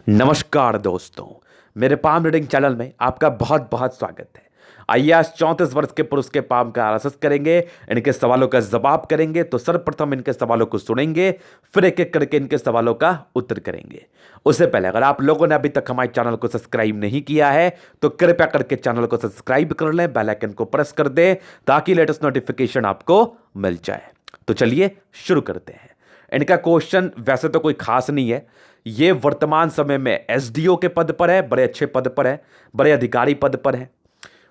नमस्कार दोस्तों, मेरे पाम रीडिंग चैनल में आपका बहुत बहुत स्वागत है। आइए आज 34 वर्ष के पुरुष के पाम का एनालिसिस करेंगे, इनके सवालों का जवाब करेंगे। तो सर्वप्रथम इनके सवालों को सुनेंगे, फिर एक एक करके इनके सवालों का उत्तर करेंगे। उससे पहले अगर आप लोगों ने अभी तक हमारे चैनल को सब्सक्राइब नहीं किया है तो कृपया करके चैनल को सब्सक्राइब कर लें, बेल आइकन को प्रेस कर दें ताकि लेटेस्ट नोटिफिकेशन आपको मिल जाए। तो चलिए शुरू करते हैं। इनका क्वेश्चन वैसे तो कोई खास नहीं है। ये वर्तमान समय में एसडीओ के पद पर है, बड़े अच्छे पद पर है, बड़े अधिकारी पद पर है।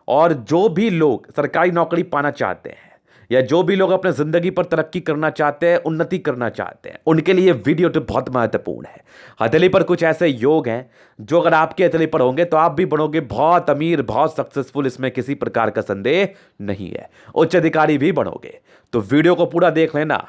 और जो भी लोग सरकारी नौकरी पाना चाहते हैं या जो भी लोग अपने जिंदगी पर तरक्की करना चाहते हैं, उन्नति करना चाहते हैं, उनके लिए वीडियो तो बहुत महत्वपूर्ण है। हथेली पर कुछ ऐसे योग हैं जो अगर आपके हथेली पर होंगे तो आप भी बनोगे बहुत अमीर, बहुत सक्सेसफुल, इसमें किसी प्रकार का संदेह नहीं है। उच्च अधिकारी भी बनोगे। तो वीडियो को पूरा देख लेना,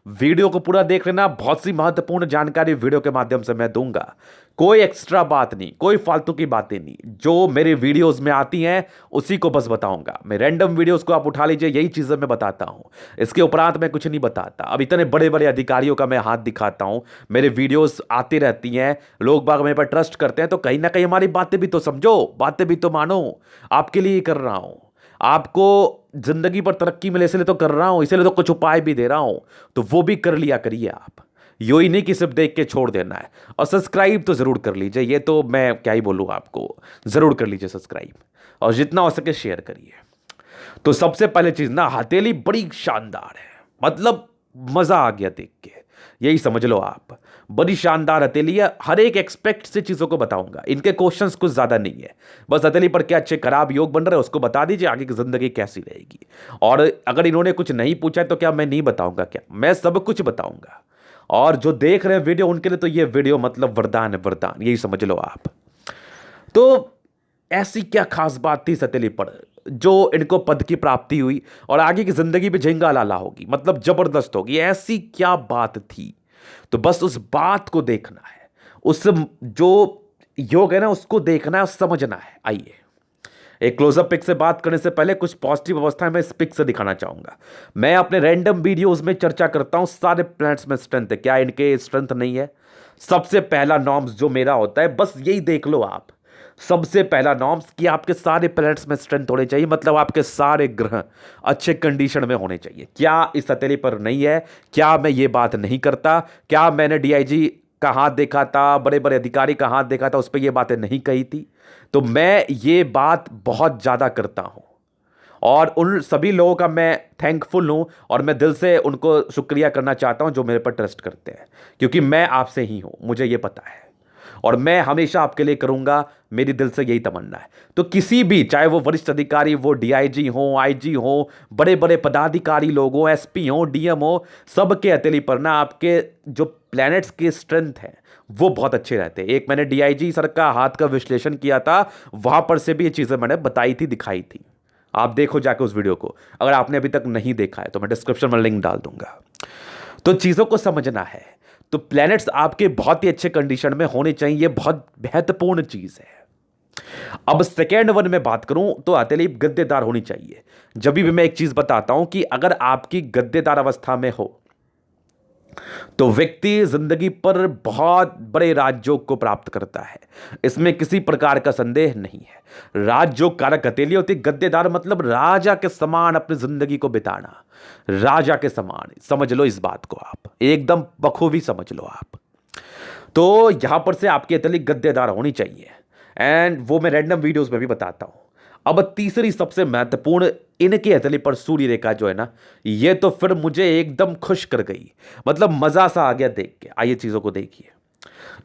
वीडियो को पूरा देख लेना। बहुत सी महत्वपूर्ण जानकारी वीडियो के माध्यम से मैं दूंगा। कोई एक्स्ट्रा बात नहीं, कोई फालतू की बातें नहीं, जो मेरे वीडियोस में आती हैं उसी को बस बताऊंगा। मैं रैंडम वीडियोस को आप उठा लीजिए, यही चीजें मैं बताता हूं। इसके उपरांत मैं कुछ नहीं बताता। अब इतने बड़े बड़े अधिकारियों का मैं हाथ दिखाता हूं, मेरे वीडियोस आती रहती हैं, लोग बाग मेरे पर ट्रस्ट करते हैं, तो कहीं ना कहीं हमारी बातें भी तो समझो, बातें भी तो मानो। आपके लिए ही कर रहा हूं, आपको जिंदगी पर तरक्की मिले इसलिए तो कर रहा हूं, इसलिए तो कुछ उपाय भी दे रहा हूं। तो वो भी कर लिया करिए आप। यो ही नहीं कि सिर्फ देख के छोड़ देना है। और सब्सक्राइब तो जरूर कर लीजिए, ये तो मैं क्या ही बोलूं आपको, जरूर कर लीजिए सब्सक्राइब। और जितना हो सके शेयर करिए। तो सबसे पहले चीज ना, हथेली बड़ी शानदार है, मतलब मजा आ गया देख के, यही समझ लो आप। बड़ी शानदार हथेली है, हर एक एक्सपेक्ट से चीजों को बताऊंगा। इनके क्वेश्चंस कुछ ज्यादा नहीं है, बस हथेली पर क्या अच्छे खराब योग बन रहे हैं उसको बता दीजिए, आगे की जिंदगी कैसी रहेगी। और अगर इन्होंने कुछ नहीं पूछा है तो क्या मैं नहीं बताऊंगा? क्या मैं सब कुछ बताऊंगा। और जो देख रहे हैं वीडियो उनके लिए तो ये वीडियो मतलब वरदान है, वरदान, यही समझ लो आप। तो ऐसी क्या खास बात थी सतीली पर जो इनको पद की प्राप्ति हुई और आगे की जिंदगी भी झिंगा लाला होगी, मतलब जबरदस्त होगी? ऐसी क्या बात थी? तो बस उस बात को देखना है, उस जो योग है ना उसको देखना है और समझना है। आइए, एक क्लोजअप पिक से बात करने से पहले कुछ पॉजिटिव अवस्थाएं मैं इस पिक से दिखाना चाहूंगा। मैं अपने रैंडम वीडियोस में चर्चा करता हूं सारे प्लैनेट्स में स्ट्रेंथ है, क्या इनके स्ट्रेंथ नहीं है? सबसे पहला नॉर्म्स जो मेरा होता है, बस यही देख लो आप। सबसे पहला नॉर्म्स कि आपके सारे प्लैनेट्स में स्ट्रेंथ होने चाहिए, मतलब आपके सारे ग्रह अच्छे कंडीशन में होने चाहिए। क्या इस हथेली पर नहीं है? क्या मैं ये बात नहीं करता? क्या मैंने डीआईजी का हाथ देखा था, बड़े बड़े अधिकारी का हाथ देखा था, उस पर यह बातें नहीं कही थी? तो मैं ये बात बहुत ज्यादा करता हूं और उन सभी लोगों का मैं थैंकफुल हूं और मैं दिल से उनको शुक्रिया करना चाहता हूं जो मेरे पर ट्रस्ट करते हैं, क्योंकि मैं आपसे ही हूं, मुझे ये पता है और मैं हमेशा आपके लिए करूंगा। मेरी दिल से यही तमन्ना है। तो किसी भी, चाहे वो वरिष्ठ अधिकारी, वो डीआईजी हो, आईजी हो, बड़े बड़े पदाधिकारी लोग हो, एसपी हो, डीएम हो, सबके हथेली पर ना आपके जो प्लैनेट्स की स्ट्रेंथ है वो बहुत अच्छे रहते हैं। एक मैंने डीआईजी सर का हाथ का विश्लेषण किया था, वहां पर से भी ये चीजें मैंने बताई थी, दिखाई थी। आप देखो जाके उस वीडियो को, अगर आपने अभी तक नहीं देखा है तो मैं डिस्क्रिप्शन में लिंक डाल दूंगा। तो चीजों को समझना है। तो प्लैनेट्स आपके बहुत ही अच्छे कंडीशन में होने चाहिए, ये बहुत महत्वपूर्ण चीज है। अब सेकेंड वन में बात करूं तो हथेली गद्देदार होनी चाहिए। जब भी मैं एक चीज बताता हूं कि अगर आपकी गद्देदार अवस्था में हो तो व्यक्ति जिंदगी पर बहुत बड़े राजयोग को प्राप्त करता है, इसमें किसी प्रकार का संदेह नहीं है। राजयोग कारक हथेली होती, गद्देदार मतलब राजा के समान अपनी जिंदगी को बिताना, राजा के समान। समझ लो इस बात को, आप एकदम बखूबी समझ लो आप। तो यहां पर से आपकी हथेली गद्देदार होनी चाहिए, एंड वो मैं रैंडम वीडियोस में भी बताता हूं। अब तीसरी सबसे महत्वपूर्ण, इनकी हथेली पर सूर्य रेखा जो है ना, ये तो फिर मुझे एकदम खुश कर गई, मतलब मजा सा आ गया देख के। आइए चीजों को देखिए।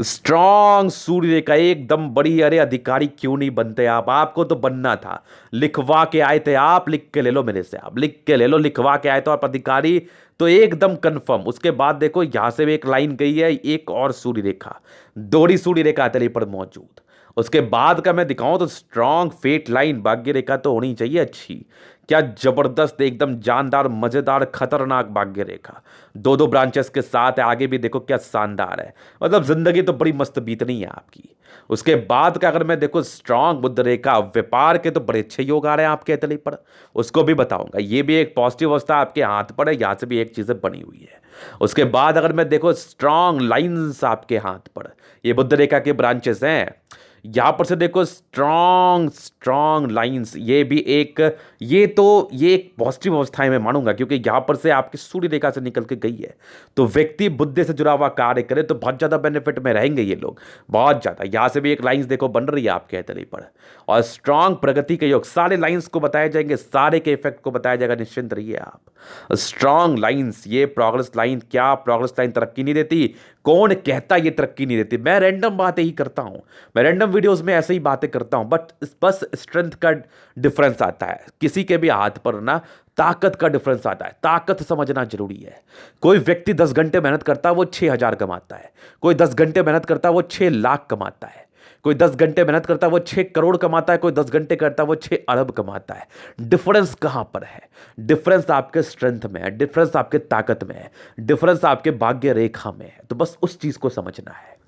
स्ट्रॉन्ग सूर्य रेखा एकदम बड़ी। अरे अधिकारी क्यों नहीं बनते आप? आपको तो बनना था, लिखवा के आए थे आप, लिख के ले लो मेरे से, आप लिख के ले लो, लिखवा के आए तो आप अधिकारी तो एकदम कंफर्म। उसके बाद देखो यहां से भी एक लाइन गई है, एक और सूर्य रेखा, दोहरी सूर्य रेखा हथेली पर मौजूद। उसके बाद का मैं दिखाऊं तो स्ट्रॉन्ग फेट लाइन, भाग्य रेखा तो होनी चाहिए अच्छी। क्या जबरदस्त, एकदम जानदार, मजेदार, खतरनाक भाग्य रेखा, दो दो ब्रांचेस के साथ है। आगे भी देखो क्या शानदार है, मतलब जिंदगी तो बड़ी मस्त बीतनी है आपकी। उसके बाद का अगर मैं देखो स्ट्रांग बुध रेखा, व्यापार के तो बड़े अच्छे योग आ रहे हैं आपके तले पर, उसको भी बताऊंगा। ये भी एक पॉजिटिव अवस्था आपके हाथ पर है, यहां से भी एक चीजें बनी हुई है। उसके बाद अगर मैं देखो स्ट्रांग लाइंस आपके हाथ पर, ये बुध रेखा के ब्रांचेस हैं, यहां पर से देखो स्ट्रांग स्ट्रांग लाइंस, ये भी एक, ये एक पॉजिटिव अवस्था है मैं मानूंगा, क्योंकि यहां पर से आपकी सूर्य रेखा से निकल के गई है। तो व्यक्ति बुद्धि से जुड़ा हुआ कार्य करे तो बहुत ज्यादा बेनिफिट में रहेंगे ये लोग, बहुत ज्यादा। यहां से भी एक लाइंस देखो बन रही है आपके हथेली पर, और स्ट्रांग प्रगति के योग, सारे लाइंस को बताए जाएंगे, सारे के इफेक्ट को बताया जाएगा, निश्चिंत रहिए आप। स्ट्रांग लाइंस, ये प्रोग्रेस लाइन, क्या प्रोग्रेस लाइन तरक्की नहीं देती? कौन कहता ये तरक्की नहीं देती? मैं रैंडम बातें ही करता हूं, मैं रैंडम वीडियोस में ऐसे ही बातें करता हूं, बट बस स्ट्रेंथ का डिफरेंस आता है। किसी के भी हाथ पर ना ताकत का डिफरेंस आता है, ताकत समझना जरूरी है। कोई व्यक्ति 10 घंटे मेहनत करता है वो 6,000 कमाता है, कोई 10 घंटे मेहनत करता है वो 6 लाख कमाता है, कोई 10 घंटे मेहनत करता है वो 6 करोड़ कमाता है, कोई 10 घंटे करता है वो 6 अरब कमाता है। डिफरेंस कहां पर है? डिफरेंस आपके स्ट्रेंथ में है, डिफरेंस आपके ताकत में है, डिफरेंस आपके भाग्य रेखा में है। तो बस उस चीज को समझना है।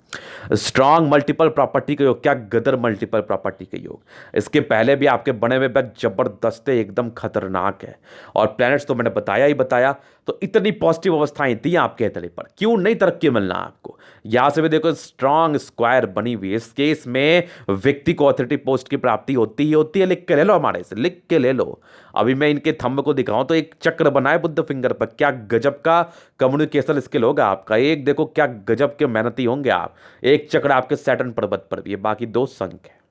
स्ट्रांग मल्टीपल प्रॉपर्टी के योग, क्या गदर मल्टीपल प्रॉपर्टी के योग, इसके पहले भी आपके बने हुए बहुत जबरदस्त है, एकदम खतरनाक है। और प्लैनेट्स तो मैंने बताया ही बताया। तो इतनी पॉजिटिव अवस्थाएं थी आपके तले पर, क्यों नहीं तरक्की मिलना आपको? यहां से भी देखो स्ट्रांग स्क्वायर बनी हुई है। इस केस में व्यक्ति को अथॉरिटी पोस्ट की प्राप्ति होती ही होती है। लिख के ले लो, हमारे से लिख के ले लो। अभी मैं इनके थंब को दिखाऊं तो एक चक्र बनाए बुद्ध फिंगर पर, क्या गजब का कम्युनिकेशन स्किल होगा आपका। एक देखो क्या गजब के मेहनती होंगे आप। एक चक्र आपके सैटर्न पर्वत पर भी है, बाकी 2 संख है।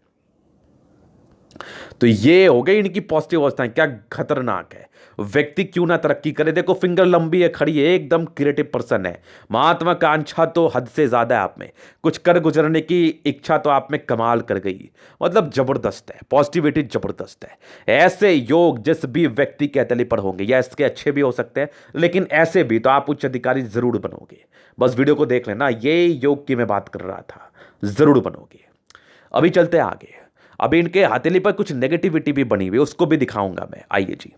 तो ये हो गई इनकी पॉजिटिव अवस्थाएं, क्या खतरनाक है। व्यक्ति क्यों ना तरक्की करे, देखो फिंगर लंबी है, खड़ी है, एकदम क्रिएटिव पर्सन है। महत्वाकांक्षा तो हद से ज्यादा है आप में, कुछ कर गुजरने की इच्छा तो आप में कमाल कर गई, मतलब जबरदस्त है, पॉजिटिविटी जबरदस्त है। ऐसे योग जिस भी व्यक्ति के हथेली पर होंगे, या इसके अच्छे भी हो सकते हैं, लेकिन ऐसे भी तो आप उच्च अधिकारी जरूर बनोगे। बस वीडियो को देख लेना, ये योग की मैं बात कर रहा था, जरूर बनोगे। अभी चलते हैं आगे। अभी इनके हथेली पर कुछ नेगेटिविटी भी बनी हुई, उसको भी दिखाऊंगा मैं, आइए जी।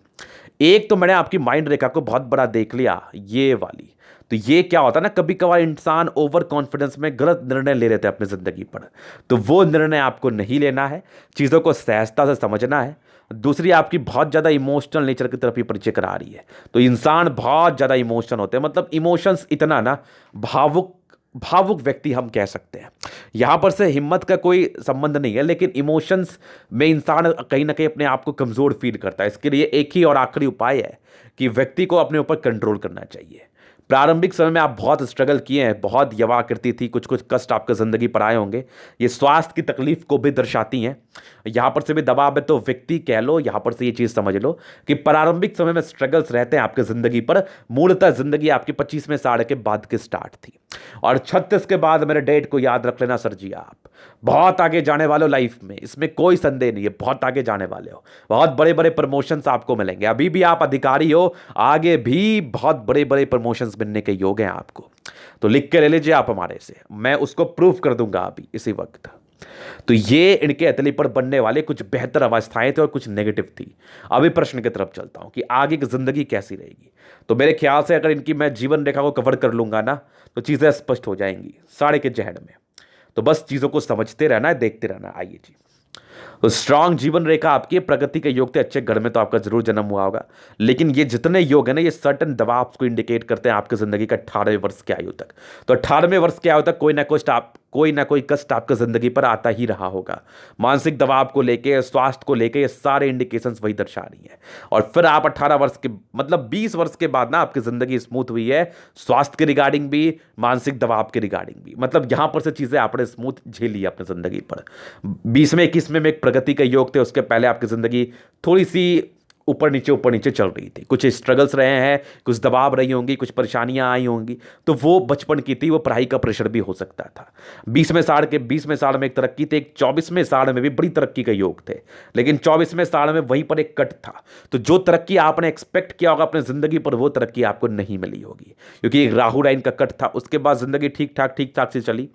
एक तो मैंने आपकी माइंड रेखा को बहुत बड़ा देख लिया, ये वाली। तो ये क्या होता है ना, कभी कभार इंसान ओवर कॉन्फिडेंस में गलत निर्णय ले लेते हैं अपनी जिंदगी पर, तो वो निर्णय आपको नहीं लेना है, चीज़ों को सहजता से समझना है। दूसरी, आपकी बहुत ज़्यादा इमोशनल नेचर की तरफ ही परिचय करा रही है। तो इंसान बहुत ज़्यादा इमोशन होते हैं, मतलब इमोशंस इतना ना, भावुक भावुक व्यक्ति हम कह सकते हैं। यहां पर से हिम्मत का कोई संबंध नहीं है, लेकिन इमोशंस में इंसान कहीं ना कहीं अपने आप को कमजोर फील करता है। इसके लिए एक ही और आखिरी उपाय है कि व्यक्ति को अपने ऊपर कंट्रोल करना चाहिए। प्रारंभिक समय में आप बहुत स्ट्रगल किए हैं, बहुत यवाकृति थी, कुछ कुछ कष्ट आपके ज़िंदगी पर आए होंगे, ये स्वास्थ्य की तकलीफ को भी दर्शाती हैं। यहाँ पर से भी दबाव है, तो व्यक्ति कह लो, यहाँ पर से ये चीज़ समझ लो कि प्रारंभिक समय में स्ट्रगल्स रहते हैं आपके ज़िंदगी पर। मूलतः ज़िंदगी आपकी 25वें साल के बाद की स्टार्ट थी, और 36 के बाद मेरे डेट को याद रख लेना सर जी, आप बहुत आगे जाने वाले हो लाइफ में, इसमें कोई संदेह नहीं है, बहुत आगे जाने वाले हो, बहुत बड़े बड़े प्रमोशंस आपको मिलेंगे। अभी भी आप अधिकारी हो, आगे भी बहुत बड़े बड़े प्रमोशंस मिलने के योग हैं आपको। तो लिख के ले लीजिए आप हमारे से, मैं उसको प्रूफ कर दूंगा अभी इसी वक्त। तो ये इनके हथेली पर बनने वाले कुछ बेहतर अवस्थाएं थे और कुछ नेगेटिव थी। अभी प्रश्न की तरफ चलता हूं कि आगे की जिंदगी कैसी रहेगी। तो मेरे ख्याल से अगर इनकी मैं जीवन रेखा को कवर कर लूंगा ना, तो चीजें स्पष्ट हो जाएंगी साढ़े के जहन में। तो बस चीजों को समझते रहना है, देखते रहना। आइए जी, तो स्ट्रांग जीवन रेखा आपकी प्रगति के योग थे। अच्छे घर में तो आपका जरूर जन्म हुआ होगा, लेकिन ये जितने योग है ना, ये सर्टन दबाव को इंडिकेट करते हैं आपकी जिंदगी का 18वें वर्ष के आयु तक। तो 18वें वर्ष के आयु तक कोई ना कोई कष्ट आपकी जिंदगी पर आता ही रहा होगा। मानसिक दबाव को लेके, स्वास्थ्य को लेके, ये सारे इंडिकेशंस वही दर्शा रही हैं। और फिर आप 18 वर्ष के, मतलब 20 वर्ष के बाद ना आपकी जिंदगी स्मूथ हुई है, स्वास्थ्य के रिगार्डिंग भी, मानसिक दबाव के रिगार्डिंग भी। मतलब यहां पर से चीजें आपने स्मूथ झेली अपनी जिंदगी पर। 20 में 21 में एक प्रगति के योग थे, उसके पहले आपकी जिंदगी थोड़ी सी ऊपर नीचे चल रही थी। कुछ स्ट्रगल्स रहे हैं, कुछ दबाव रही होंगी, कुछ परेशानियां आई होंगी। तो वो बचपन की थी, वो पढ़ाई का प्रेशर भी हो सकता था। 20वें साल में एक तरक्की थी, एक 24वें साल में भी बड़ी तरक्की के योग थे, लेकिन 24वें साल में वहीं पर एक कट था। तो जो तरक्की आपने एक्सपेक्ट किया होगा अपनी जिंदगी पर, वो तरक्की आपको नहीं मिली होगी, क्योंकि एक राहु लाइन का कट था। उसके बाद जिंदगी ठीक ठाक सी चली।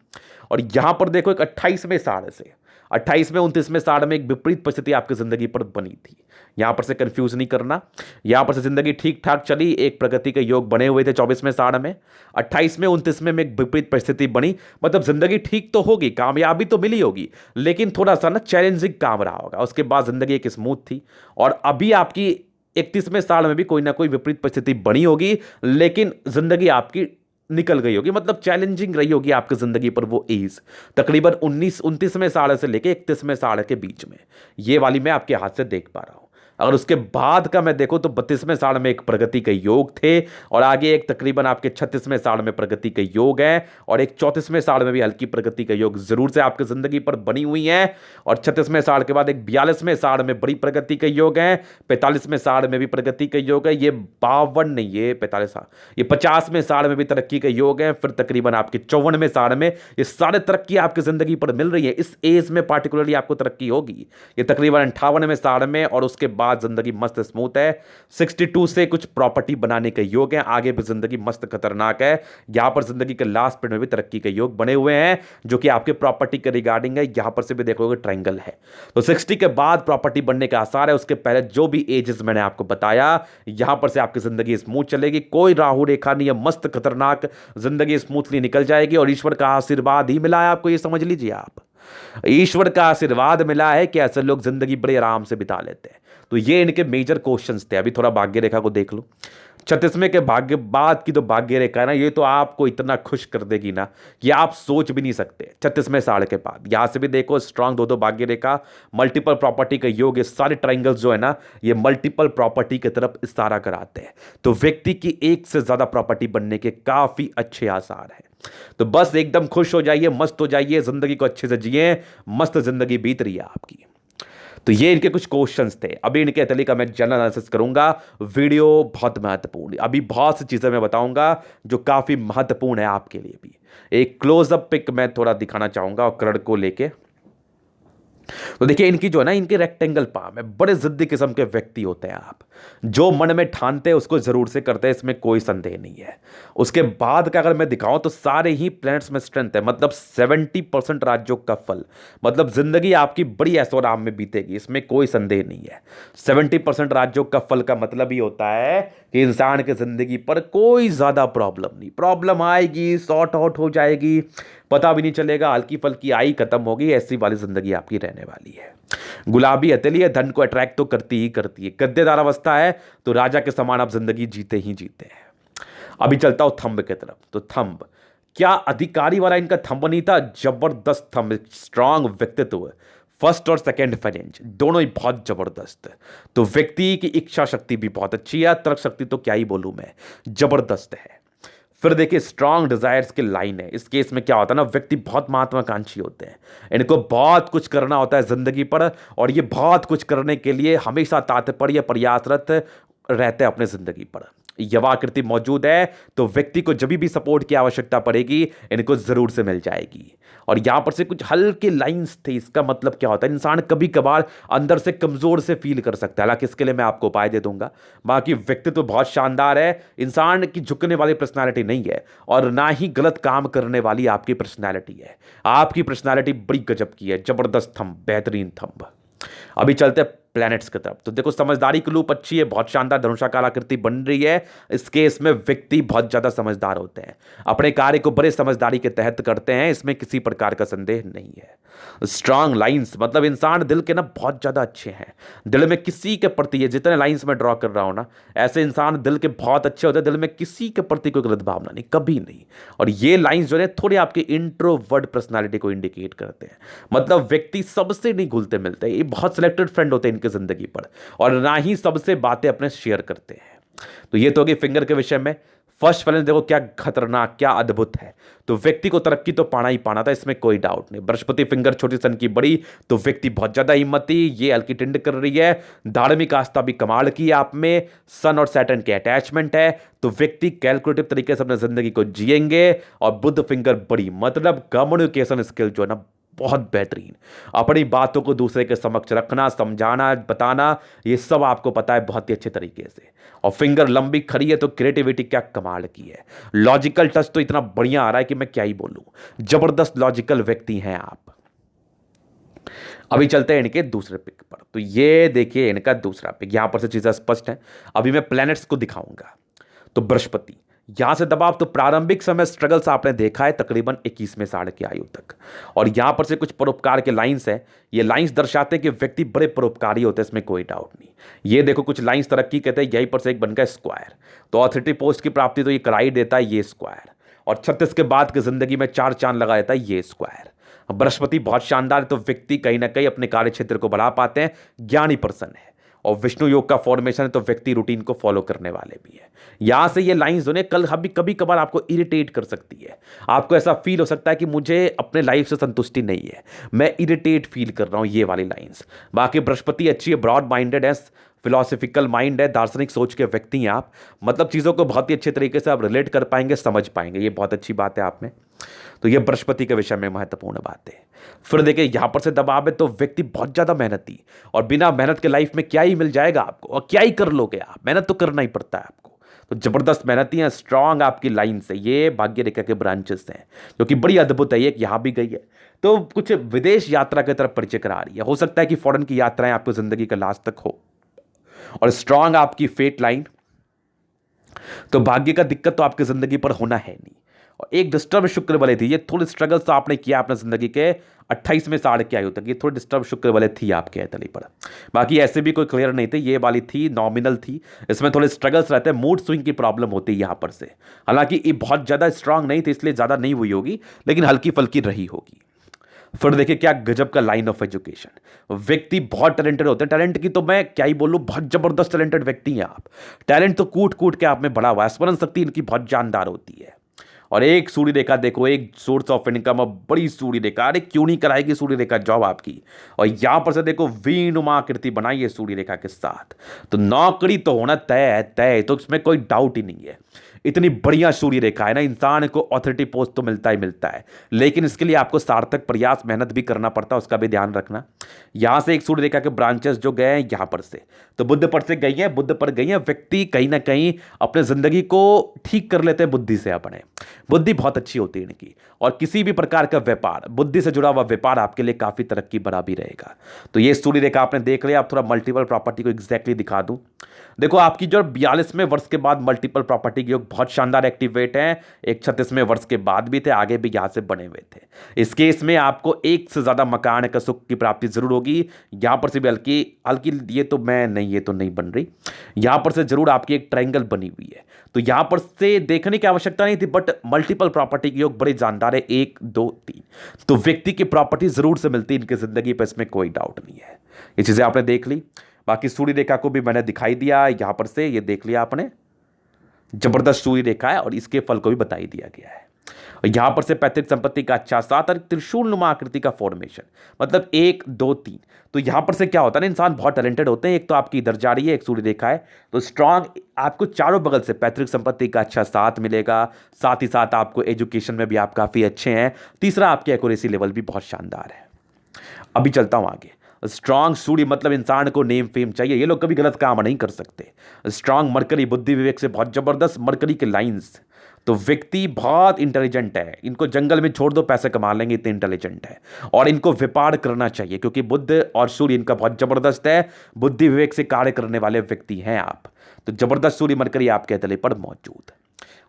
और यहां पर देखो एक 28वें साल से 28वें 29वें साल में एक विपरीत परिस्थिति आपकी जिंदगी पर बनी थी। यहां पर से कंफ्यूज नहीं करना, यहां पर से जिंदगी ठीक ठाक चली, एक प्रगति के योग बने हुए थे 24वें साल में। 28वें 29वें में एक विपरीत परिस्थिति बनी, मतलब जिंदगी ठीक तो होगी, कामयाबी तो मिली होगी, लेकिन थोड़ा सा ना चैलेंजिंग काम रहा होगा। उसके बाद जिंदगी एक स्मूथ थी, और अभी आपकी 31वें साल में भी कोई ना कोई विपरीत परिस्थिति बनी होगी, लेकिन जिंदगी आपकी निकल गई होगी, मतलब चैलेंजिंग रही होगी आपकी जिंदगी पर वो एज, तकरीबन 29वें साल से लेके 31वें साल के बीच में। ये वाली मैं आपके हाथ से देख पा रहा हूं। अगर उसके बाद का मैं देखूं तो 32वें साल में एक प्रगति के योग थे, और आगे एक तकरीबन आपके 36वें साल में प्रगति के योग है, और एक 34वें साल में भी हल्की प्रगति के योग जरूर से आपकी जिंदगी पर बनी हुई है। और 36वें साल के बाद एक 42वें साल में बड़ी प्रगति के योग है, 45वें साल में भी प्रगति के योग है, ये 52 नहीं, ये 45 साल, ये 50वें साल में भी तरक्की के योग है, फिर तकरीबन आपके 54वें साल में ये सारे तरक्की आपकी जिंदगी पर मिल रही है। इस एज में पार्टिकुलरली आपको तरक्की होगी, ये तकरीबन 58वें साल में, और उसके बाद जिंदगी मस्त स्मूथ है। 62 से कुछ प्रॉपर्टी बनाने के योग हैं, आगे भी जिंदगी मस्त खतरनाक है। यहां पर जिंदगी के लास्ट पीरियड में भी तरक्की के योग बने हुए हैं, जो कि आपके प्रॉपर्टी के रिगार्डिंग है। यहां पर से भी देखोगे ट्रायंगल है, तो 60 के बाद प्रॉपर्टी बनने का आसार है। उसके पहले जो भी एजेस मैंने आपको बताया, यहां पर से आपकी जिंदगी स्मूथ चलेगी, कोई राहु रेखा नहीं है, मस्त खतरनाक जिंदगी स्मूथली निकल जाएगी। और ईश्वर का आशीर्वाद ही मिला है आपको, ये समझ लीजिए आप, ईश्वर का आशीर्वाद मिला है कि ऐसे लोग जिंदगी बड़े आराम से बिता लेते हैं। तो ये इनके मेजर क्वेश्चंस थे। अभी थोड़ा भाग्य रेखा को देख लो। 36वें के भाग्य बाद की तो भाग्य रेखा है ना, ये तो आपको इतना खुश कर देगी ना कि आप सोच भी नहीं सकते। 36वें साल के बाद यहां से भी देखो स्ट्रांग दो भाग्य रेखा, मल्टीपल प्रॉपर्टी का योग, ये सारे ट्राइंगल्स जो है ना, ये मल्टीपल प्रॉपर्टी की तरफ इशारा कराते हैं। तो व्यक्ति की एक से ज्यादा प्रॉपर्टी बनने के काफी अच्छे आसार हैं। तो बस एकदम खुश हो जाइए, मस्त हो जाइए, जिंदगी को अच्छे से जिए, मस्त जिंदगी बीत रही है आपकी। तो ये इनके कुछ क्वेश्चंस थे। अभी इनके अतली का मैं जनरल एनालिसिस करूंगा। वीडियो बहुत महत्वपूर्ण, अभी बहुत सी चीजें मैं बताऊंगा जो काफी महत्वपूर्ण है आपके लिए भी। एक क्लोजअप पिक मैं थोड़ा दिखाना चाहूंगा और करण को लेके। तो देखिए इनकी जो है ना, इनके रेक्टेंगल पाम है, बड़े जिद्दी किस्म के व्यक्ति होते हैं आप, जो मन में ठानते हैं उसको जरूर से करते हैं, इसमें कोई संदेह नहीं है। उसके बाद का अगर मैं दिखाऊं तो सारे ही प्लैनेट्स में स्ट्रेंथ है, मतलब 70% राजयोग का फल, मतलब जिंदगी आपकी बड़ी ऐशो आराम में बीतेगी, इसमें कोई संदेह नहीं है। 70% राजयोग का फल का मतलब ही होता है कि इंसान की जिंदगी पर कोई ज्यादा प्रॉब्लम नहीं, प्रॉब्लम आएगी सॉर्ट आउट हो जाएगी, पता भी नहीं चलेगा, हल्की फल्की आई खत्म होगी, ऐसी वाली जिंदगी आपकी रहने वाली है। गुलाबी हथेली है, धन को अट्रैक्ट तो करती ही करती है। गद्देदार अवस्था है तो राजा के समान आप जिंदगी जीते ही जीते हैं। अभी चलता हूं थंब की तरफ। तो थंब क्या अधिकारी वाला इनका थंब नहीं था, जबरदस्त थंब, स्ट्रांग व्यक्तित्व, फर्स्ट और सेकंड फाइनेंस दोनों ही बहुत जबरदस्त। तो व्यक्ति की इच्छा शक्ति भी बहुत अच्छी है, तर्क शक्ति तो क्या ही बोलूं मैं, जबरदस्त है। फिर देखिए स्ट्रांग डिजायर्स की लाइन है। इस केस में क्या होता है ना, व्यक्ति बहुत महत्वाकांक्षी होते हैं, इनको बहुत कुछ करना होता है जिंदगी पर, और ये बहुत कुछ करने के लिए हमेशा तात्पर्य प्रयासरत रहते हैं अपने जिंदगी पर। यवाकृति मौजूद है तो व्यक्ति को जब भी सपोर्ट की आवश्यकता पड़ेगी इनको जरूर से मिल जाएगी। और यहां पर से कुछ हल्के लाइंस थे, इसका मतलब क्या होता है, इंसान कभी कभार अंदर से कमजोर से फील कर सकता है, हालांकि इसके लिए मैं आपको उपाय दे दूंगा। बाकी व्यक्तित्व तो बहुत शानदार है, इंसान की झुकने वाली पर्सनालिटी नहीं है, और ना ही गलत काम करने वाली आपकी पर्सनालिटी है। आपकी पर्सनालिटी बड़ी गजब की है, जबरदस्त थंब, बेहतरीन थंब। अभी चलते हैं प्लैनेट्स की तरफ। तो देखो समझदारी की लूप अच्छी है, बहुत शानदार धनुषाकार आकृति बन रही है। इस केस में व्यक्ति बहुत ज्यादा समझदार होते हैं, अपने कार्य को बड़े समझदारी के तहत करते हैं, इसमें किसी प्रकार का संदेह नहीं है। स्ट्रांग लाइंस मतलब इंसान दिल के ना बहुत ज्यादा अच्छे हैं, दिल में किसी के प्रति, ये जितने लाइंस में ड्रॉ कर रहा हूं ना, ऐसे इंसान दिल के बहुत अच्छे होते हैं, दिल में किसी के प्रति कोई गलत भावना नहीं, कभी नहीं। और ये लाइंस जो है थोड़े आपके इंट्रोवर्ट पर्सनालिटी को इंडिकेट करते हैं, मतलब व्यक्ति सबसे नहीं घुलते मिलते, ये बहुत सिलेक्टेड फ्रेंड होते हैं इनकी जिंदगी पर, और ना ही सबसे बातें अपने शेयर करते हैं। तो ये तो होगी फिंगर के विषय में। फर्स्ट बैलेंस देखो क्या खतरनाक, क्या अद्भुत है। तो व्यक्ति को तरक्की तो पाना ही पाना था, इसमें कोई डाउट नहीं। बृहस्पति फिंगर छोटी सन की बड़ी, तो व्यक्ति बहुत ज्यादा हिम्मती, ये हल्की टिंड कर रही है। धार्मिक आस्था भी कमाल की आप में, सन और सैटर्न के अटैचमेंट है, तो व्यक्ति कैलकुलेटिव तरीके से अपने जिंदगी को जिएंगे। और बुध फिंगर बड़ी, मतलब कम्युनिकेशन स्किल जो है ना बहुत बेहतरीन, अपनी बातों को दूसरे के समक्ष रखना, समझाना, बताना, ये सब आपको पता है बहुत ही अच्छे तरीके से। और फिंगर लंबी खड़ी है तो क्रिएटिविटी क्या कमाल की है, लॉजिकल टच तो इतना बढ़िया आ रहा है कि मैं क्या ही बोलूं, जबरदस्त लॉजिकल व्यक्ति हैं आप। अभी चलते हैं इनके दूसरे पिक पर। तो ये देखिए इनका दूसरा पिक, यहां पर से चीजें स्पष्ट हैं। अभी मैं प्लैनेट्स को दिखाऊंगा। तो बृहस्पति, यहां से दबाव, तो प्रारंभिक समय स्ट्रगल्स आपने देखा है तकरीबन 21वें साल की आयु तक। और यहां पर से कुछ परोपकार के लाइंस है। ये लाइंस दर्शाते हैं कि व्यक्ति बड़े परोपकारी होते हैं, इसमें कोई डाउट नहीं। ये देखो कुछ लाइंस तरक्की कहते हैं, यहीं पर से एक बन गया स्क्वायर। तो ऑथोरिटी पोस्ट की प्राप्ति तो ये कराई देता है ये स्क्वायर। और 36 के बाद की जिंदगी में 4 चांद लगा देता है ये स्क्वायर। बृहस्पति बहुत शानदार है, तो व्यक्ति कहीं ना कहीं अपने कार्य क्षेत्र को बढ़ा पाते हैं, ज्ञानी पर्सन है। और विष्णु योग का फॉर्मेशन है, तो व्यक्ति रूटीन को फॉलो करने वाले भी है। यहां से ये लाइंस जो है कल कभी कभार आपको इरिटेट कर सकती है। आपको ऐसा फील हो सकता है कि मुझे अपने लाइफ से संतुष्टि नहीं है, मैं इरिटेट फील कर रहा हूं, ये वाली लाइंस। बाकी बृहस्पति अच्छी है, ब्रॉड माइंडेड है, फिलोसफिकल माइंड है, दार्शनिक सोच के व्यक्ति हैं आप। मतलब चीज़ों को बहुत ही अच्छे तरीके से आप रिलेट कर पाएंगे, समझ पाएंगे, ये बहुत अच्छी बात है आप में। तो ये बृहस्पति के विषय में महत्वपूर्ण बात है। फिर देखिए यहां पर से दबाव है, तो व्यक्ति बहुत ज्यादा मेहनती, और बिना मेहनत के लाइफ में क्या ही मिल जाएगा आपको, और क्या ही कर लोगे आप, मेहनत तो करना ही पड़ता है आपको। तो जबरदस्त मेहनती है, स्ट्रांग आपकी लाइन से। ये भाग्य रेखा के ब्रांचेस हैं जो कि बड़ी अद्भुत है, ये यहां भी गई है। तो कुछ विदेश यात्रा की तरफ परिचय करा रही है, हो सकता है कि फॉरेन की यात्राएं आपको जिंदगी का लास्ट तक हो। और स्ट्रांग आपकी फेट लाइन, तो भाग्य का दिक्कत तो आपकी जिंदगी पर होना है नहीं। और एक डिस्टर्ब शुक्र वाले थी, ये थोड़ी स्ट्रगल्स तो आपने किया अपने जिंदगी के 28वें साल की आयु तक, ये थोड़ी डिस्टर्ब शुक्र वाले थी आपके तली पर। बाकी ऐसे भी कोई क्लियर नहीं थे, ये वाली थी नॉमिनल थी, इसमें थोड़े स्ट्रगल्स रहते हैं, मूड स्विंग की प्रॉब्लम होती है यहां पर से। हालांकि ये बहुत ज्यादा स्ट्रांग नहीं थी, इसलिए ज्यादा नहीं हुई होगी, लेकिन हल्की फल्की रही होगी। फिर देखिए क्या गजब का लाइन ऑफ एजुकेशन, व्यक्ति बहुत टैलेंटेड होते हैं। टैलेंट की तो मैं क्या ही बोलूं, बहुत जबरदस्त टैलेंटेड व्यक्ति हैं आप। टैलेंट तो कूट कूट के आप में बड़ा हुआ है, स्मरण शक्ति इनकी बहुत जानदार होती है। और एक सूर्य रेखा देखो, एक सोर्स ऑफ इनकम, अब बड़ी सूर्य रेखा, अरे क्यों नहीं कराएगी सूर्य रेखा जॉब आपकी। और यहां पर से देखो वीनुमा आकृति बनाई है सूर्य रेखा के साथ, तो नौकरी तो होना तय है, तय, तो इसमें कोई डाउट ही नहीं है। इतनी बढ़िया सूर्य रेखा है ना, इंसान को ऑथोरिटी पोस्ट तो मिलता ही मिलता है, लेकिन इसके लिए आपको सार्थक प्रयास मेहनत भी करना पड़ता है, उसका भी ध्यान रखना। यहां से एक सूर्य रेखा के ब्रांचेस जो गए हैं यहां पर से, तो बुध पर से गई है, बुध पर गई है। व्यक्ति कहीं ना कहीं अपने जिंदगी को ठीक कर लेते हैं बुद्धि से अपने, बुद्धि बहुत अच्छी होती है इनकी। और किसी भी प्रकार का व्यापार, बुद्धि से जुड़ा हुआ व्यापार आपके लिए काफी तरक्की भरा भी रहेगा। तो ये सूर्य रेखा आपने देख लिया। आप थोड़ा मल्टीपल प्रॉपर्टी को एग्जैक्टली दिखा दूं, देखो आपकी जो 42वें वर्ष के बाद मल्टीपल प्रॉपर्टी के योग बहुत शानदार एक्टिवेट हैं। एक 36वें वर्ष के बाद भी थे, आगे भी यहां से बने हुए थे। इस केस में आपको एक से ज्यादा मकान का सुख की प्राप्ति जरूर होगी। यहां पर से भी हल्की हल्की, ये तो नहीं बन रही, यहां पर से जरूर आपकी एक ट्रायंगल बनी हुई है। तो यहां पर से देखने की आवश्यकता नहीं थी, बट मल्टीपल प्रॉपर्टी के योग बड़े जानदार है, 1 2 3, तो व्यक्ति की प्रॉपर्टी जरूर से मिलती है इनकी जिंदगी पर, इसमें कोई डाउट नहीं है। ये चीजें आपने देख ली। बाकी सूर्य रेखा को भी मैंने दिखाई दिया, यहां पर से ये देख लिया आपने, जबरदस्त सूर्य रेखा है, और इसके फल को भी बताई दिया गया है। और यहां पर से पैतृक संपत्ति का अच्छा साथ और त्रिशूल नुमा आकृति का फॉर्मेशन, मतलब 1 2 3। तो यहां पर से क्या होता है ना, इंसान बहुत टैलेंटेड होते हैं। एक तो आपकी इधर जा रही है, एक सूर्य रेखा है, तो स्ट्रांग आपको चारों बगल से पैतृक संपत्ति का अच्छा साथ मिलेगा। साथ ही साथ आपको एजुकेशन में भी आप काफी अच्छे हैं। तीसरा, आपकी एक्यूरेसी लेवल भी बहुत शानदार है। अभी चलता हूं आगे। स्ट्रांग सूर्य मतलब इंसान को नेम फेम चाहिए, ये लोग कभी गलत काम नहीं कर सकते। स्ट्रांग मरकरी, बुद्धि विवेक से बहुत जबरदस्त मरकरी के लाइंस, तो व्यक्ति बहुत इंटेलिजेंट है, इनको जंगल में छोड़ दो पैसे कमा लेंगे, इतने इंटेलिजेंट है। और इनको व्यापार करना चाहिए, क्योंकि बुद्ध और सूर्य इनका बहुत जबरदस्त है, बुद्धि विवेक से कार्य करने वाले व्यक्ति हैं आप। तो जबरदस्त सूर्य मरकरी आपके तले पर मौजूद।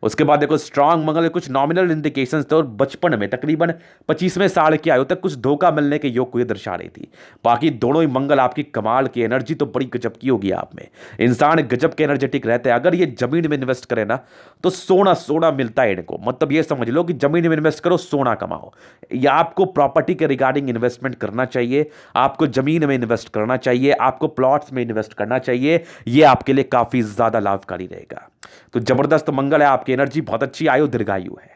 उसके बाद देखो स्ट्रांग मंगल, कुछ नॉमिनल इंडिकेशंस थे, और बचपन में तकरीबन 25वें साल की आयु तक कुछ धोखा मिलने के योग को ये दर्शा रही थी। बाकी दोनों ही मंगल आपकी कमाल की एनर्जी तो बड़ी गजब की होगी आप में, इंसान गजब के एनर्जेटिक रहते हैं। अगर ये जमीन में इन्वेस्ट करे ना, तो सोना सोना मिलता है इनको, मतलब ये समझ लो कि जमीन में इन्वेस्ट करो, सोना कमाओ। या आपको प्रॉपर्टी के रिगार्डिंग इन्वेस्टमेंट करना चाहिए, आपको जमीन में इन्वेस्ट करना चाहिए, आपको प्लॉट्स में इन्वेस्ट करना चाहिए, ये आपके लिए काफी ज्यादा लाभकारी रहेगा। तो जबरदस्त मंगल है, आपकी एनर्जी बहुत अच्छी, आयु दीर्घायु है।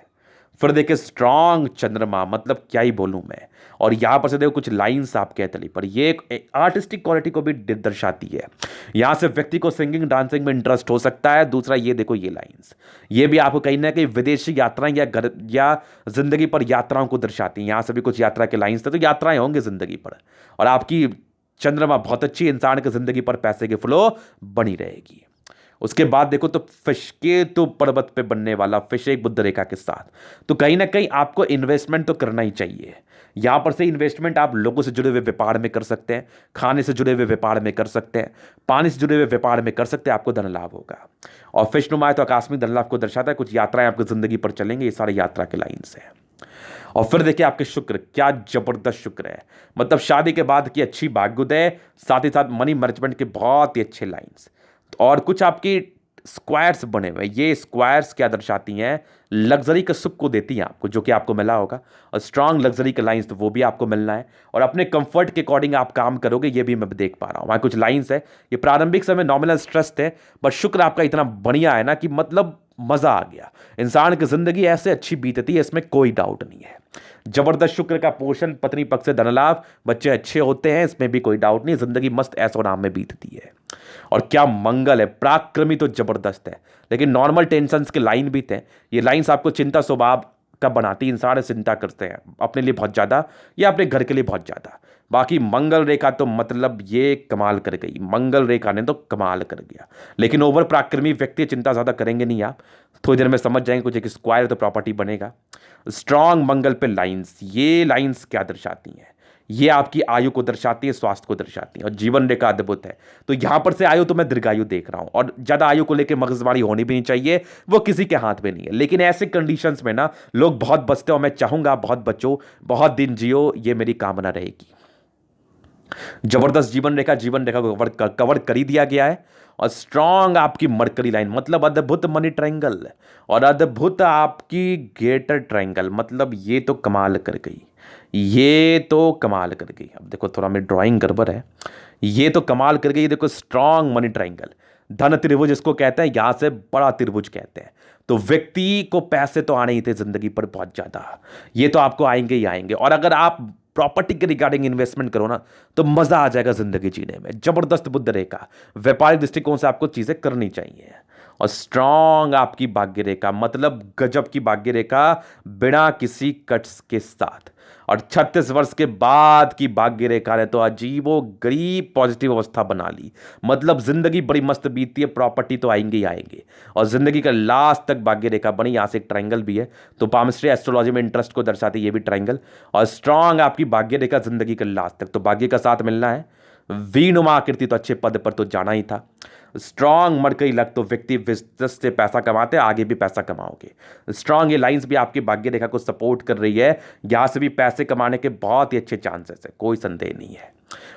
फिर देखिए स्ट्रांग चंद्रमा, मतलब क्या ही बोलूं मैं। और यहां पर से देखो कुछ लाइंस आपके तली पर, ये एक आर्टिस्टिक क्वालिटी को भी दर्शाती है। यहां से व्यक्ति को सिंगिंग डांसिंग में इंटरेस्ट हो सकता है। दूसरा ये देखो ये लाइंस, ये भी आपको कहीं ना कहीं विदेशी यात्राएं या घर या जिंदगी पर यात्राओं को दर्शाती हैं। यहां से भी कुछ यात्रा के लाइंस थे, तो यात्राएं होंगी जिंदगी पर। और आपकी चंद्रमा बहुत अच्छी, इंसान की जिंदगी पर पैसे की फ्लो बनी रहेगी। उसके बाद देखो तो फिश के तो पर्वत पे बनने वाला फिश एक बुद्ध रेखा के साथ, तो कहीं ना कहीं आपको इन्वेस्टमेंट तो करना ही चाहिए। यहां पर से इन्वेस्टमेंट आप लोगों से जुड़े हुए व्यापार में कर सकते हैं, खाने से जुड़े हुए व्यापार में कर सकते हैं, पानी से जुड़े हुए व्यापार में कर सकते हैं, आपको धन लाभ होगा। और फिश नुमा है तो आकस्मिक धन लाभ को दर्शाता है, कुछ यात्राएं आपकी जिंदगी पर चलेंगे, ये सारे यात्रा के लाइन से है। और फिर देखिए आपके शुक्र, क्या जबरदस्त शुक्र है, मतलब शादी के बाद की अच्छी भाग्योदय, साथ ही साथ मनी मैनेजमेंट के बहुत ही अच्छे लाइंस। और कुछ आपकी स्क्वायर्स बने हुए, ये स्क्वायर्स क्या दर्शाती हैं, लग्जरी का सुख को देती हैं आपको, जो कि आपको मिला होगा। और स्ट्रांग लग्जरी के लाइंस तो वो भी आपको मिलना है, और अपने कंफर्ट के अकॉर्डिंग आप काम करोगे, ये भी मैं देख पा रहा हूँ। वहाँ कुछ लाइंस है, ये प्रारंभिक समय नॉमिनल स्ट्रेस थे, बट शुक्र आपका इतना बढ़िया है ना कि मतलब मजा आ गया। इंसान की जिंदगी ऐसे अच्छी बीतती है, इसमें कोई डाउट नहीं है। जबरदस्त शुक्र का पोषण, पत्नी पक्ष से धन लाभ, बच्चे अच्छे होते हैं, इसमें भी कोई डाउट नहीं, जिंदगी मस्त ऐसो आराम में बीतती है। और क्या मंगल है, पराक्रमी तो जबरदस्त है, लेकिन नॉर्मल टेंशंस के लाइन भी थे। ये लाइंस आपको चिंता स्वभाव का बनाती, इंसान चिंता करते हैं अपने लिए बहुत ज़्यादा या अपने घर के लिए बहुत ज़्यादा। बाकी मंगल रेखा तो मतलब ये कमाल कर गई, मंगल रेखा ने तो कमाल कर गया। लेकिन ओवर पराक्रमी व्यक्ति चिंता ज़्यादा करेंगे नहीं, आप थोड़ी देर में समझ जाएंगे, कुछ एक स्क्वायर तो प्रॉपर्टी बनेगा। स्ट्रांग मंगल पे लाइंस, ये लाइंस क्या दर्शाती हैं, ये आपकी आयु को दर्शाती है, स्वास्थ्य को दर्शाती है, और जीवन रेखा अद्भुत है। तो यहां पर से आयु तो मैं दीर्घायु देख रहा हूं, और ज्यादा आयु को लेकर मगजमारी होनी भी नहीं चाहिए, वो किसी के हाथ में नहीं है। लेकिन ऐसे कंडीशंस में ना लोग बहुत बचते हो, मैं चाहूंगा बहुत बचो, बहुत दिन जियो, ये मेरी कामना रहेगी। जबरदस्त जीवन रेखा को कवर कर ही दिया गया है। और स्ट्रांग आपकी मरकरी लाइन, मतलब अद्भुत मनी ट्रायंगल, और अद्भुत आपकी गेटर ट्रायंगल, मतलब ये तो कमाल कर गई, ये तो कमाल कर गई। अब देखो थोड़ा मेरी ड्राइंग गड़बड़ है, ये तो कमाल कर गई। देखो स्ट्रांग मनी ट्रायंगल, धन त्रिभुज इसको कहते हैं, यहां से बड़ा त्रिभुज कहते हैं। तो व्यक्ति को पैसे तो आने ही थे जिंदगी पर बहुत ज्यादा, ये तो आपको आएंगे ही आएंगे। और अगर आप प्रॉपर्टी के रिगार्डिंग इन्वेस्टमेंट करो ना, तो मजा आ जाएगा जिंदगी जीने में। जबरदस्त बुद्ध रेखा, व्यापारिक दृष्टिकोण से आपको चीजें करनी चाहिए। और स्ट्रांग आपकी भाग्य रेखा, मतलब गजब की भाग्य रेखा, बिना किसी कट्स के साथ। और 36 वर्ष के बाद की भाग्य रेखा ने तो अजीबो गरीब पॉजिटिव अवस्था बना ली, मतलब जिंदगी बड़ी मस्त बीतती है, प्रॉपर्टी तो आएंगे ही आएंगे। और जिंदगी का लास्ट तक भाग्य रेखा बनी, यहां से एक ट्रायंगल भी है, तो पामिस्ट्री एस्ट्रोलॉजी में इंटरेस्ट को दर्शाती है ये भी ट्रायंगल। और स्ट्रांग आपकी भाग्य रेखा जिंदगी के लास्ट तक, तो भाग्य का साथ मिलना है। वीनुमा आकृति, तो अच्छे पद पर तो जाना ही था। स्ट्रांग मरकरी लग, तो व्यक्ति बिजनेस से पैसा कमाते हैं, आगे भी पैसा कमाओगे। स्ट्रांग ये लाइंस भी आपकी भाग्य रेखा को सपोर्ट कर रही है, यहां से भी पैसे कमाने के बहुत ही अच्छे चांसेस है, कोई संदेह नहीं है।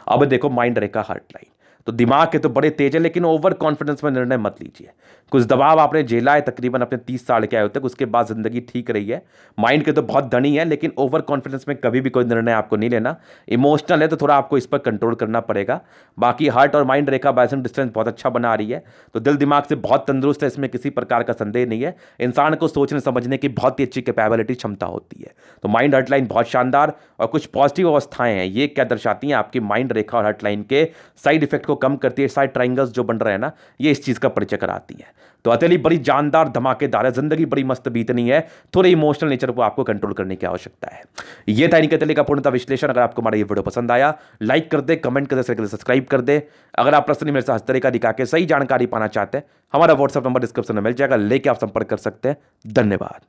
अब देखो माइंड रेखा हार्ट लाइन, तो दिमाग के तो बड़े तेज है, लेकिन ओवर कॉन्फिडेंस में निर्णय मत लीजिए। कुछ दबाव आपने झेला है तकरीबन अपने 30 साल के आए तक, उसके बाद जिंदगी ठीक रही है। माइंड के तो बहुत धनी है, लेकिन ओवर कॉन्फिडेंस में कभी भी कोई निर्णय आपको नहीं लेना। इमोशनल है तो थोड़ा आपको इस पर कंट्रोल करना पड़ेगा। बाकी हार्ट और माइंड रेखा बैलेंस डिस्टेंस बहुत अच्छा बना रही है, तो दिल दिमाग से बहुत तंदुरुस्त है, इसमें किसी प्रकार का संदेह नहीं है। इंसान को सोचने समझने की बहुत ही अच्छी कैपेबिलिटी, क्षमता होती है। तो माइंड हार्ट लाइन बहुत शानदार। और कुछ पॉजिटिव अवस्थाएं हैं, ये क्या दर्शाती हैं, आपकी माइंड रेखा और हार्ट लाइन के साइड इफेक्ट को कम करती है। साइड ट्राइंगल्स जो बन रहे हैं ना, ये इस चीज का परिचय कराती है। तो हथेली बड़ी जानदार धमाकेदार है, जिंदगी बड़ी मस्त बीतनी है, थोड़े इमोशनल नेचर को आपको कंट्रोल करने की आवश्यकता है। ये था इनके हथेली का पूर्णतः विश्लेषण। अगर आपको हमारा ये वीडियो पसंद आया, लाइक कर दे, कमेंट कर दे, शेयर कर दे, सब्सक्राइब कर दे। अगर आप पर्सनली मेरे से हर तरीका दिखा के सही जानकारी पाना चाहते हैं, हमारा व्हाट्सएप नंबर डिस्क्रिप्शन में मिल जाएगा, लेके आप संपर्क कर सकते हैं। धन्यवाद।